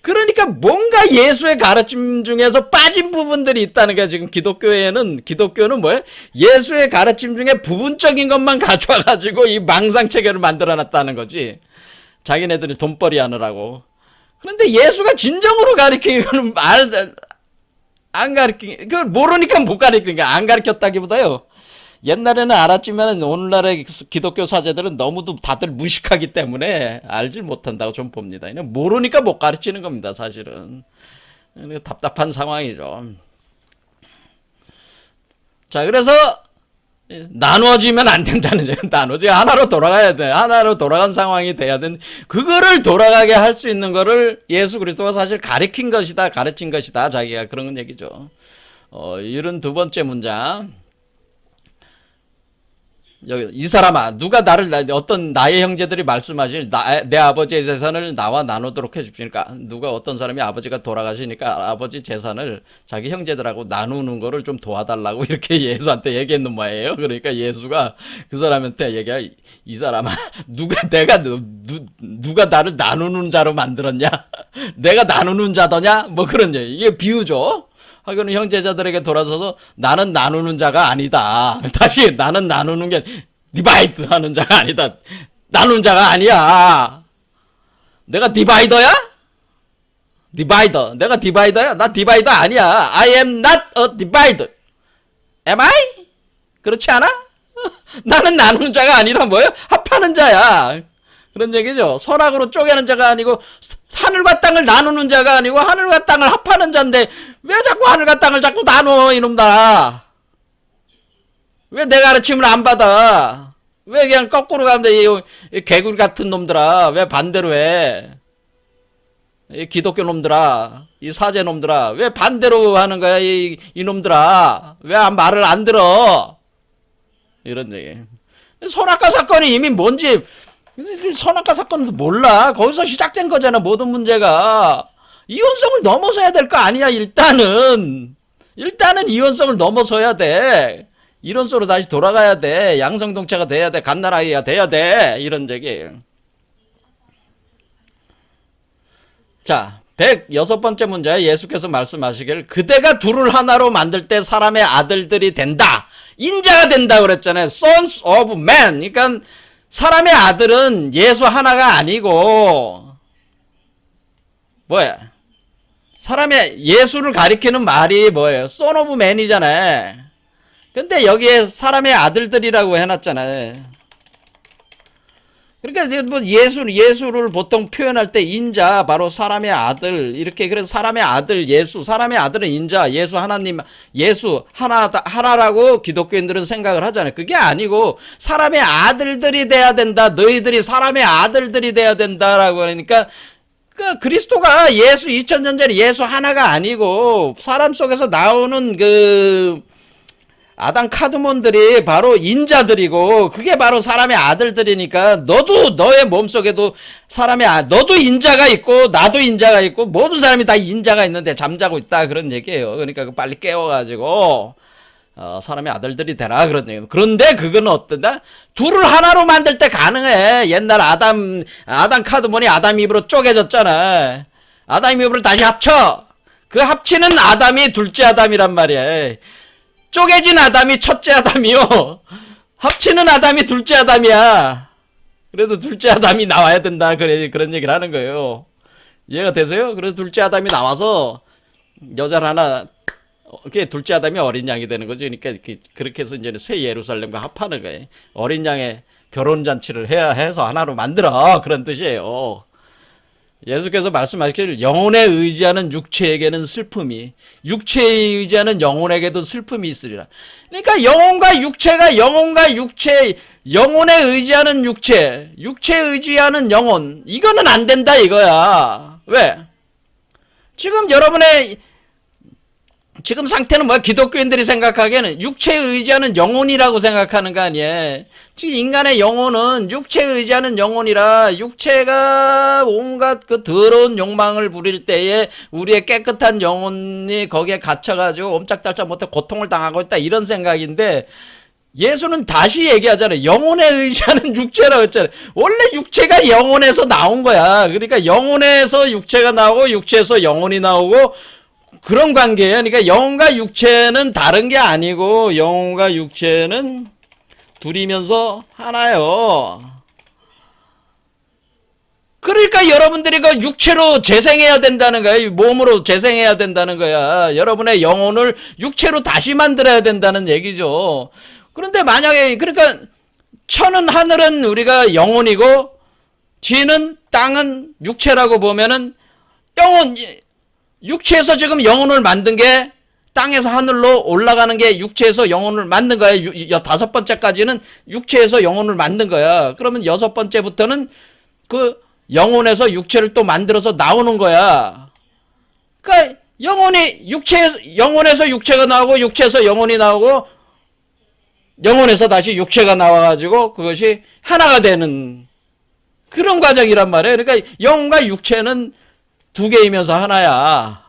그러니까 뭔가 예수의 가르침 중에서 빠진 부분들이 있다는 게 지금 기독교는 뭐예요? 예수의 가르침 중에 부분적인 것만 가져와가지고 이 망상체계를 만들어놨다는 거지. 자기네들이 돈벌이 하느라고. 그런데 예수가 진정으로 가르친 거는 안 가르친, 그걸 모르니까 못 가르치는 거야. 안 가르쳤다기보다요. 옛날에는 알았지만 오늘날의 기독교 사제들은 너무도 다들 무식하기 때문에 알질 못한다고 좀 봅니다. 모르니까 못 가르치는 겁니다, 사실은. 답답한 상황이죠. 자, 그래서 나누어지면 안 된다는 거예요. 나누어지 하나로 돌아가야 돼. 하나로 돌아간 상황이 돼야 돼. 그거를 돌아가게 할 수 있는 거를 예수 그리스도가 사실 가르친 것이다, 가르친 것이다. 자기가 그런 얘기죠. 72번째 문장. 여기 이 사람아, 누가 어떤 나의 형제들이 말씀하실 내 아버지의 재산을 나와 나누도록 해줍시니까, 누가 어떤 사람이 아버지가 돌아가시니까 아버지 재산을 자기 형제들하고 나누는 거를 좀 도와달라고 이렇게 예수한테 얘기했는 모양이에요. 그러니까 예수가 그 사람한테 이 사람아, 누가 나를 나누는 자로 만들었냐? 내가 나누는 자더냐? 뭐 그런 얘기. 이게 비유죠. 하고는 형제자들에게 돌아서서 나는 나누는 자가 아니다. 다시 나는 나누는 게 디바이드 하는 자가 아니다. 나누는 자가 아니야. 내가 디바이더야? 디바이더. 내가 디바이더야? 나 디바이더 아니야. I am not a divider. Am I? 그렇지 않아? 나는 나누는 자가 아니라 뭐예요? 합하는 자야. 그런 얘기죠. 선악으로 쪼개는 자가 아니고 하늘과 땅을 나누는 자가 아니고 하늘과 땅을 합하는 자인데 왜 자꾸 하늘과 땅을 자꾸 나눠 이놈다. 왜 내 가르침을 안 받아. 왜 그냥 거꾸로 가면 이 개구리 같은 놈들아. 왜 반대로 해. 이 기독교 놈들아. 이 사제 놈들아. 왜 반대로 하는 거야 이 놈들아. 왜 말을 안 들어. 이런 얘기. 선악과 사건이 이미 뭔지 선악과 사건은 몰라. 거기서 시작된 거잖아. 모든 문제가. 이원성을 넘어서야 될 거 아니야. 일단은 이원성을 넘어서야 돼. 이론서로 다시 돌아가야 돼. 양성동체가 돼야 돼. 갓나라이가 돼야 돼. 이런 얘기. 자, 106번째 문제. 예수께서 말씀하시길 그대가 둘을 하나로 만들 때 사람의 아들들이 된다. 인자가 된다 그랬잖아요. Sons of Man. 그러니까 사람의 아들은 예수 하나가 아니고 뭐야? 사람의 예수를 가리키는 말이 뭐예요? Son of Man이잖아요. 근데 여기에 사람의 아들들이라고 해놨잖아요. 그러니까 뭐 예수를 보통 표현할 때 인자, 바로 사람의 아들, 이렇게. 그래서 사람의 아들 예수, 사람의 아들은 인자, 예수 하나님, 예수 하나라고 기독교인들은 생각을 하잖아요. 그게 아니고 사람의 아들들이 돼야 된다. 너희들이 사람의 아들들이 돼야 된다라고 하니까 그 그리스도가 예수 2000년 전에 예수 하나가 아니고 사람 속에서 나오는 그 아담 카드몬들이 바로 인자들이고 그게 바로 사람의 아들들이니까 너도 너의 몸속에도 너도 인자가 있고 나도 인자가 있고 모든 사람이 다 인자가 있는데 잠자고 있다 그런 얘기예요. 그러니까 빨리 깨워가지고 사람의 아들들이 되라 그런 얘기예요. 그런데 그거는 어떤다? 둘을 하나로 만들 때 가능해. 옛날 아담 카드몬이 아담 입으로 쪼개졌잖아. 아담 입으로 다시 합쳐. 그 합치는 아담이 둘째 아담이란 말이야. 쪼개진 아담이 첫째 아담이요. 합치는 아담이 둘째 아담이야. 그래도 둘째 아담이 나와야 된다. 그런 얘기를 하는 거예요. 이해가 되세요? 그래서 둘째 아담이 나와서 여자를 하나, 그게 둘째 아담이 어린 양이 되는 거죠. 그러니까 그렇게 해서 이제 새 예루살렘과 합하는 거예요. 어린 양의 결혼잔치를 해서 하나로 만들어. 그런 뜻이에요. 예수께서 말씀하시길 영혼에 의지하는 육체에게는 슬픔이, 육체에 의지하는 영혼에게도 슬픔이 있으리라. 그러니까 영혼과 육체, 영혼에 의지하는 육체에 의지하는 영혼, 이거는 안 된다 이거야. 왜? 지금 여러분의 지금 상태는 뭐야? 기독교인들이 생각하기에는 육체에 의지하는 영혼이라고 생각하는 거 아니에요. 지금 인간의 영혼은 육체에 의지하는 영혼이라, 육체가 온갖 그 더러운 욕망을 부릴 때에 우리의 깨끗한 영혼이 거기에 갇혀가지고 옴짝달짝 못해 고통을 당하고 있다, 이런 생각인데, 예수는 다시 얘기하잖아요. 영혼에 의지하는 육체라고 했잖아요. 원래 육체가 영혼에서 나온 거야. 그러니까 영혼에서 육체가 나오고 육체에서 영혼이 나오고 그런 관계예요. 그러니까 영혼과 육체는 다른 게 아니고 영혼과 육체는 둘이면서 하나요. 그러니까 여러분들이 그 육체로 재생해야 된다는 거야. 몸으로 재생해야 된다는 거야. 여러분의 영혼을 육체로 다시 만들어야 된다는 얘기죠. 그런데 만약에, 그러니까 천은 하늘은 우리가 영혼이고 지는 땅은 육체라고 보면은 육체에서 지금 영혼을 만든 게 땅에서 하늘로 올라가는 게 육체에서 영혼을 만든 거야. 다섯 번째까지는 육체에서 영혼을 만든 거야. 그러면 여섯 번째부터는 그 영혼에서 육체를 또 만들어서 나오는 거야. 그러니까 영혼에서 육체가 나오고 육체에서 영혼이 나오고 영혼에서 다시 육체가 나와가지고 그것이 하나가 되는 그런 과정이란 말이에요. 그러니까 영과 육체는 두 개이면서 하나야.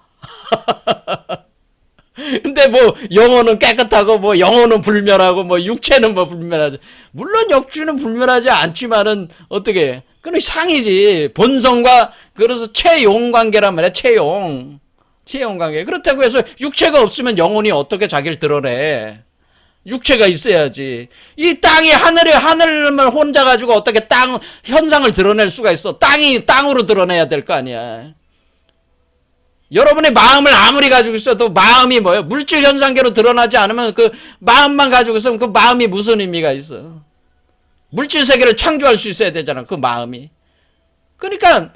근데 뭐 영혼은 깨끗하고 뭐 영혼은 불멸하고 뭐 육체는 뭐 불멸하지. 물론 육체는 불멸하지 않지만은 어떻게? 그건 상이지. 본성과 그래서 체용 관계란 말이야. 체용 관계. 그렇다고 해서 육체가 없으면 영혼이 어떻게 자기를 드러내? 육체가 있어야지. 이 땅이 하늘만 혼자 가지고 어떻게 땅 현상을 드러낼 수가 있어? 땅이 땅으로 드러내야 될 거 아니야. 여러분의 마음을 아무리 가지고 있어도 마음이 뭐예요? 물질 현상계로 드러나지 않으면 그 마음만 가지고 있으면 그 마음이 무슨 의미가 있어? 물질 세계를 창조할 수 있어야 되잖아. 그 마음이. 그러니까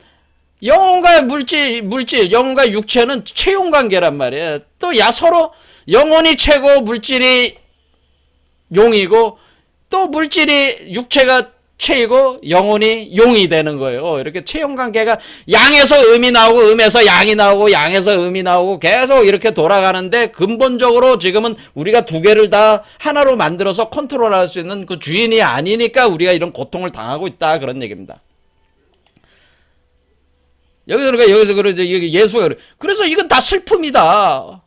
영혼과 물질, 영혼과 육체는 체용 관계란 말이에요. 또 서로 영혼이 체고 물질이 용이고 또 물질이 육체가 체이고 영혼이 용이 되는 거예요. 이렇게 체용 관계가 양에서 음이 나오고 음에서 양이 나오고 양에서 음이 나오고 계속 이렇게 돌아가는데 근본적으로 지금은 우리가 두 개를 다 하나로 만들어서 컨트롤할 수 있는 그 주인이 아니니까 우리가 이런 고통을 당하고 있다 그런 얘기입니다. 여기서 그러죠. 예수가 그래서 이건 다 슬픔이다.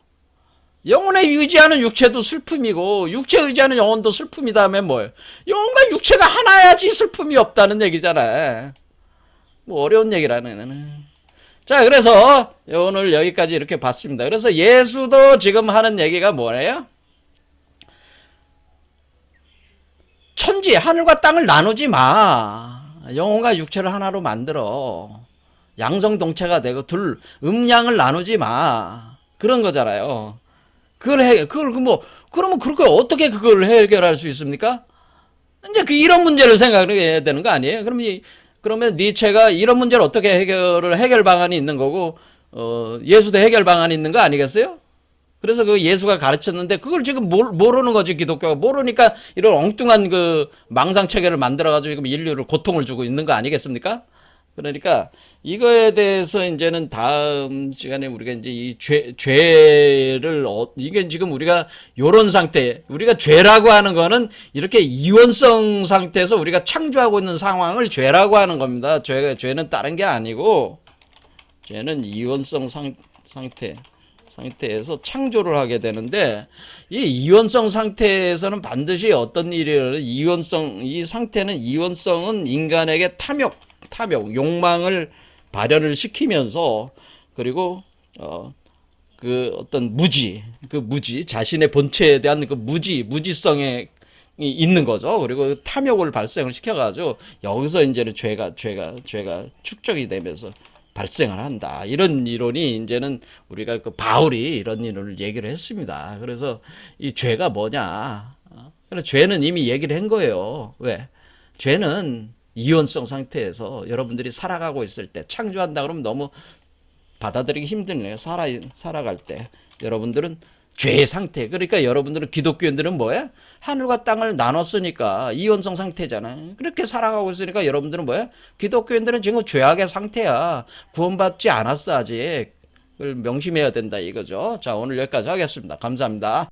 영혼에 의지하는 육체도 슬픔이고 육체에 의지하는 영혼도 슬픔이다 하면 뭐예요? 영혼과 육체가 하나야지 슬픔이 없다는 얘기잖아. 뭐 어려운 얘기라는. 자, 그래서 오늘 여기까지 이렇게 봤습니다. 그래서 예수도 지금 하는 얘기가 뭐예요? 천지, 하늘과 땅을 나누지 마. 영혼과 육체를 하나로 만들어. 양성동체가 되고 음양을 나누지 마. 그런 거잖아요. 그러면 그렇게 어떻게 그걸 해결할 수 있습니까? 이제 이런 문제를 생각해야 되는 거 아니에요? 그러면 니체가 이런 문제를 어떻게 해결 방안이 있는 거고, 예수도 해결 방안이 있는 거 아니겠어요? 그래서 그 예수가 가르쳤는데, 그걸 지금 모르는 거지, 기독교가. 모르니까 이런 엉뚱한 그 망상체계를 만들어가지고 지금 인류를 고통을 주고 있는 거 아니겠습니까? 그러니까, 이거에 대해서 이제는 다음 시간에 우리가 이제 이 죄를, 이게 지금 우리가 요런 상태, 우리가 죄라고 하는 거는 이렇게 이원성 상태에서 우리가 창조하고 있는 상황을 죄라고 하는 겁니다. 죄는 다른 게 아니고, 죄는 이원성 상태에서 창조를 하게 되는데, 이 이원성 상태에서는 반드시 어떤 일이 이 상태는 이원성은 인간에게 탐욕, 욕망을 발현을 시키면서 그리고 그 어떤 무지, 자신의 본체에 대한 그 무지성에 있는 거죠. 그리고 탐욕을 발생을 시켜가지고 여기서 이제는 죄가 축적이 되면서 발생을 한다. 이런 이론이 이제는 우리가 그 바울이 이런 이론을 얘기를 했습니다. 그래서 이 죄가 뭐냐? 그래서 죄는 이미 얘기를 한 거예요. 왜? 죄는 이원성 상태에서 여러분들이 살아가고 있을 때 창조한다 그러면 너무 받아들이기 힘드네요. 살아갈 때 여러분들은 죄의 상태. 그러니까 여러분들은 기독교인들은 뭐야? 하늘과 땅을 나눴으니까 이원성 상태잖아요. 그렇게 살아가고 있으니까 여러분들은 뭐야? 기독교인들은 지금 죄악의 상태야. 구원받지 않았어 아직. 그걸 명심해야 된다 이거죠. 자, 오늘 여기까지 하겠습니다. 감사합니다.